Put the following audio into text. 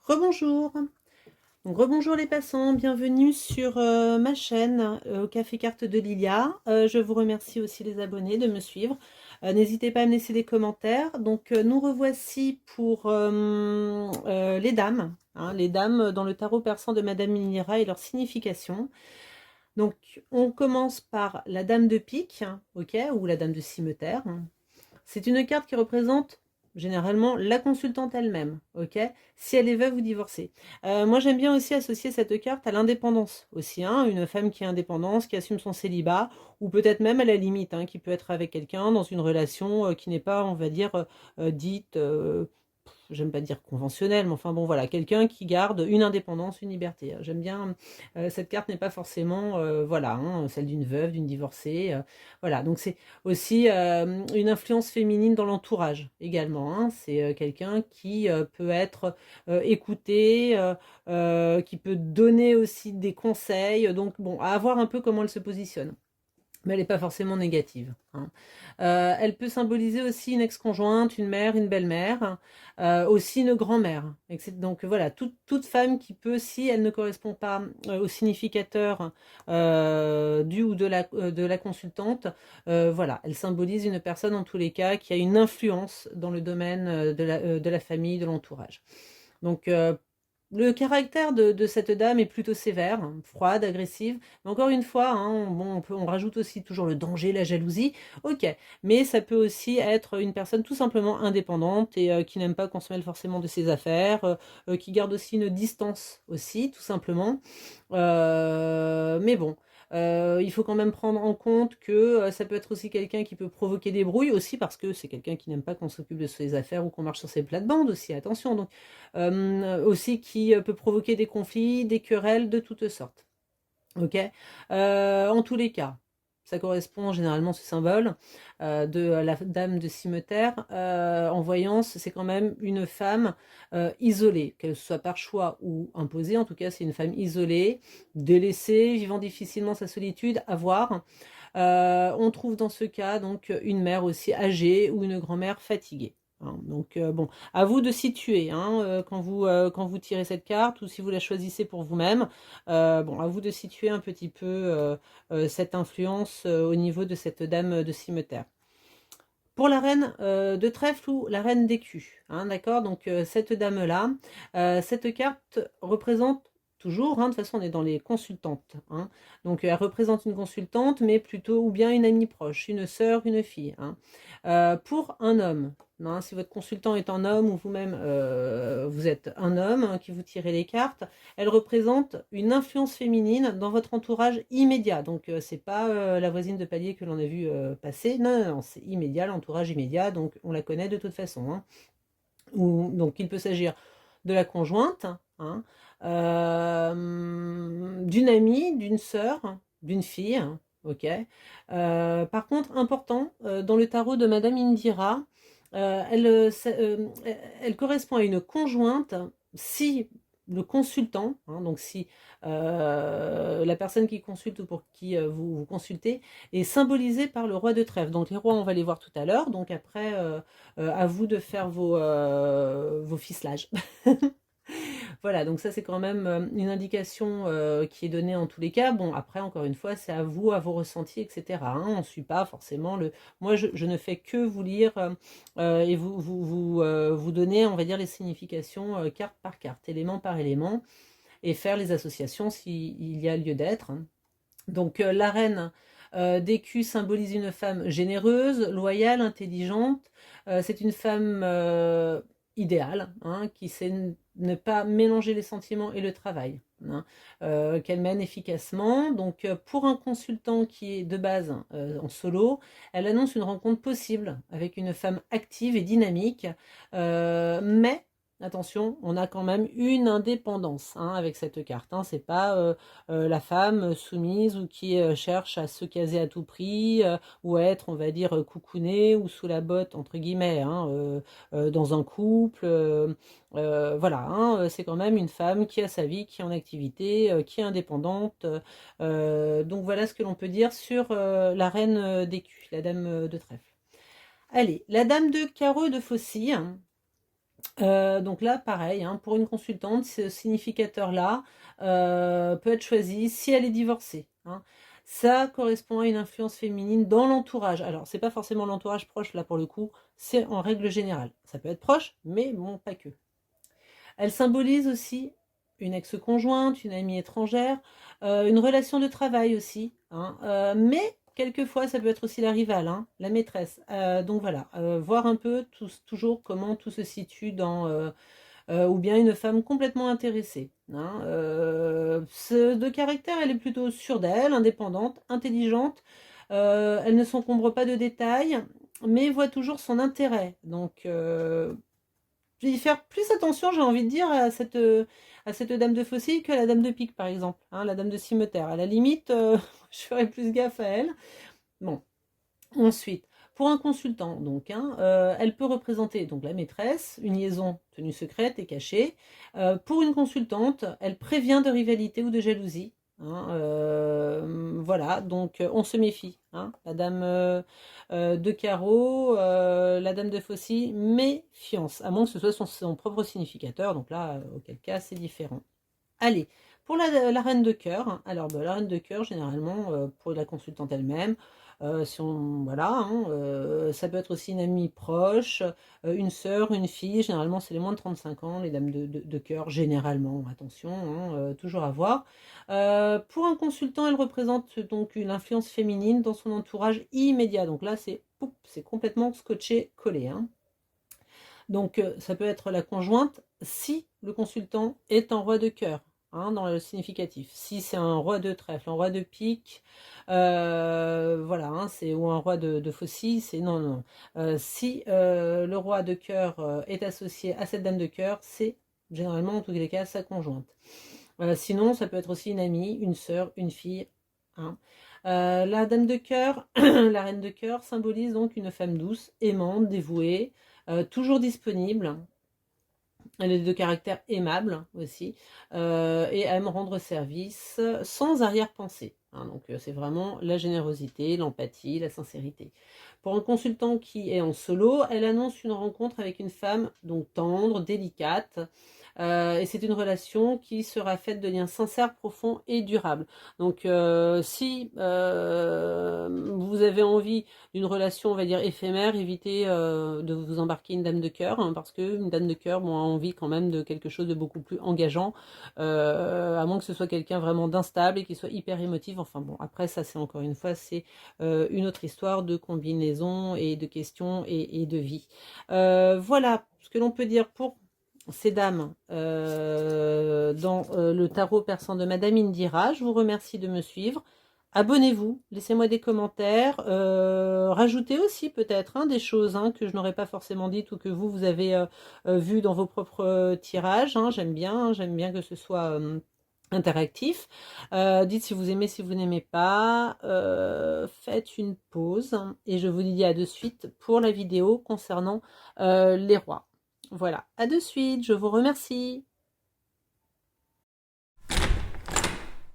Rebonjour. Donc, rebonjour les passants, bienvenue sur ma chaîne au Café Carte de Lilia. Je vous remercie aussi les abonnés de me suivre. N'hésitez pas à me laisser des commentaires. Donc nous revoici pour les dames, hein, les dames dans le tarot persan de Madame Minira et leur signification. Donc on commence par la dame de pique, ok, ou la dame de cimeterre. C'est une carte qui représente généralement la consultante elle-même, ok, si elle est veuve ou divorcée. Moi j'aime bien aussi associer cette carte à l'indépendance aussi, hein, une femme qui est indépendante, qui assume son célibat, ou peut-être même à la limite, hein, qui peut être avec quelqu'un dans une relation qui n'est pas, on va dire, dite, j'aime pas dire conventionnelle, mais enfin bon voilà, quelqu'un qui garde une indépendance, une liberté. J'aime bien, cette carte n'est pas forcément, voilà, hein, celle d'une veuve, d'une divorcée, voilà, donc c'est aussi une influence féminine dans l'entourage également, hein. C'est quelqu'un qui peut être écouté, qui peut donner aussi des conseils, donc bon, à voir un peu comment elle se positionne. Mais elle n'est pas forcément négative, hein. Elle peut symboliser aussi une ex-conjointe, une mère, une belle-mère, aussi une grand-mère. Donc voilà, toute femme qui peut, si elle ne correspond pas au significateur du ou de la consultante, voilà, elle symbolise une personne en tous les cas qui a une influence dans le domaine de la famille, de l'entourage. Donc le caractère de cette dame est plutôt sévère, hein, froide, agressive. Mais encore une fois, hein, bon, on rajoute aussi toujours le danger, la jalousie. Ok, mais ça peut aussi être une personne tout simplement indépendante et qui n'aime pas qu'on se mêle forcément de ses affaires, qui garde aussi une distance aussi, tout simplement. Mais bon. Il faut quand même prendre en compte que ça peut être aussi quelqu'un qui peut provoquer des brouilles aussi parce que c'est quelqu'un qui n'aime pas qu'on s'occupe de ses affaires ou qu'on marche sur ses plates-bandes aussi, attention. Donc aussi qui peut provoquer des conflits, des querelles de toutes sortes. Ok. En tous les cas, ça correspond généralement ce symbole de la dame de cimeterre. En voyance, c'est quand même une femme isolée, qu'elle soit par choix ou imposée. En tout cas, c'est une femme isolée, délaissée, vivant difficilement sa solitude, à voir. On trouve dans ce cas donc une mère aussi âgée ou une grand-mère fatiguée, hein. Donc bon, à vous de situer, hein, quand vous tirez cette carte ou si vous la choisissez pour vous-même. Bon, à vous de situer un petit peu cette influence au niveau de cette dame de cimeterre. Pour la reine de trèfle ou la reine d'écu, hein, d'accord. Donc cette dame-là, cette carte représente toujours, hein, de toute façon on est dans les consultantes, hein. Donc elle représente une consultante, mais plutôt ou bien une amie proche, une sœur, une fille, hein. Pour un homme, hein, si votre consultant est un homme ou vous-même vous êtes un homme, hein, qui vous tirez les cartes, elle représente une influence féminine dans votre entourage immédiat. Donc c'est pas la voisine de palier que l'on a vu passer. Non, non, non, c'est immédiat, l'entourage immédiat. Donc on la connaît de toute façon, hein. Donc il peut s'agir de la conjointe, hein, d'une amie, d'une sœur, d'une fille. Ok. Par contre, important, dans le tarot de Madame Indira, elle correspond à une conjointe si le consultant, hein, donc si la personne qui consulte ou pour qui vous consultez est symbolisée par le roi de trèfle. Donc les rois, on va les voir tout à l'heure. Donc après, à vous de faire vos ficelages. Voilà, donc ça c'est quand même une indication qui est donnée en tous les cas. Bon, après, encore une fois, c'est à vous, à vos ressentis, etc., hein. On ne suit pas forcément le... Moi, je ne fais que vous lire et vous donner, on va dire, les significations carte par carte, élément par élément, et faire les associations s'il y a lieu d'être, hein. Donc la reine d'écu symbolise une femme généreuse, loyale, intelligente. C'est une femme idéale, hein, qui sait ne pas mélanger les sentiments et le travail, hein, qu'elle mène efficacement. Donc pour un consultant qui est de base en solo, elle annonce une rencontre possible avec une femme active et dynamique, mais attention, on a quand même une indépendance, hein, avec cette carte, hein. C'est pas la femme soumise ou qui cherche à se caser à tout prix, ou à être, on va dire, coucounée ou sous la botte, entre guillemets, hein, dans un couple. Voilà, hein, c'est quand même une femme qui a sa vie, qui est en activité, qui est indépendante. Donc voilà ce que l'on peut dire sur la reine d'écu, la dame de trèfle. Allez, la dame de carreau de faucille, hein. Donc là, pareil, hein, pour une consultante, ce significateur-là peut être choisi si elle est divorcée, hein. Ça correspond à une influence féminine dans l'entourage. Alors, c'est pas forcément l'entourage proche, là, pour le coup, c'est en règle générale. Ça peut être proche, mais bon, pas que. Elle symbolise aussi une ex-conjointe, une amie étrangère, une relation de travail aussi, hein, mais quelquefois ça peut être aussi la rivale, hein, la maîtresse. Donc voilà, voir un peu toujours comment tout se situe dans, ou bien une femme complètement intéressée, hein. De caractère, elle est plutôt sûre d'elle, indépendante, intelligente. Elle ne s'encombre pas de détails, mais voit toujours son intérêt. Donc, je vais y faire plus attention, j'ai envie de dire, à cette dame de fossile que à la dame de pique, par exemple, hein, la dame de cimeterre. À la limite, je ferais plus gaffe à elle. Bon, ensuite, pour un consultant, donc, hein, elle peut représenter donc la maîtresse, une liaison tenue secrète et cachée. Pour une consultante, elle prévient de rivalité ou de jalousie, hein, voilà, donc on se méfie, hein, la dame de carreau, la dame de faucille, méfiance, à moins que ce soit son propre significateur, donc là, auquel cas, c'est différent. Allez, pour la reine de cœur, hein, alors bah, la reine de cœur, généralement, pour la consultante elle-même, si on, voilà, hein, ça peut être aussi une amie proche, une sœur, une fille, généralement c'est les moins de 35 ans, les dames de cœur, généralement, attention, hein, toujours à voir. Pour un consultant, elle représente donc une influence féminine dans son entourage immédiat, donc là c'est complètement scotché, collé, hein. Donc, ça peut être la conjointe si le consultant est un roi de cœur, hein, dans le significatif. Si c'est un roi de trèfle, un roi de pique, voilà, hein, c'est ou un roi de faucille, c'est non, non. Si le roi de cœur est associé à cette dame de cœur, c'est généralement, en tous les cas, sa conjointe. Sinon, ça peut être aussi une amie, une sœur, une fille, hein. La dame de cœur, la reine de cœur symbolise donc une femme douce, aimante, dévouée, toujours disponible. Elle est de caractère aimable aussi, et aime rendre service sans arrière-pensée, hein. Donc c'est vraiment la générosité, l'empathie, la sincérité. Pour un consultant qui est en solo, elle annonce une rencontre avec une femme donc tendre, délicate, et c'est une relation qui sera faite de liens sincères, profonds et durables. Donc si vous avez envie d'une relation, on va dire, éphémère, évitez de vous embarquer une dame de cœur, hein, parce qu'une dame de cœur, bon, a envie quand même de quelque chose de beaucoup plus engageant, à moins que ce soit quelqu'un vraiment d'instable et qui soit hyper émotif. Enfin bon, après ça, c'est encore une fois, c'est une autre histoire de combinaison et de questions et de vie. Voilà ce que l'on peut dire pour ces dames dans le tarot persan de Madame Indira. Je vous remercie de me suivre. Abonnez-vous, laissez-moi des commentaires, rajoutez aussi peut-être, hein, des choses, hein, que je n'aurais pas forcément dites ou que vous avez vu dans vos propres tirages, hein. J'aime bien que ce soit interactif. Dites si vous aimez, si vous n'aimez pas. Faites une pause et je vous dis à de suite pour la vidéo concernant les rois. Voilà, à de suite, je vous remercie.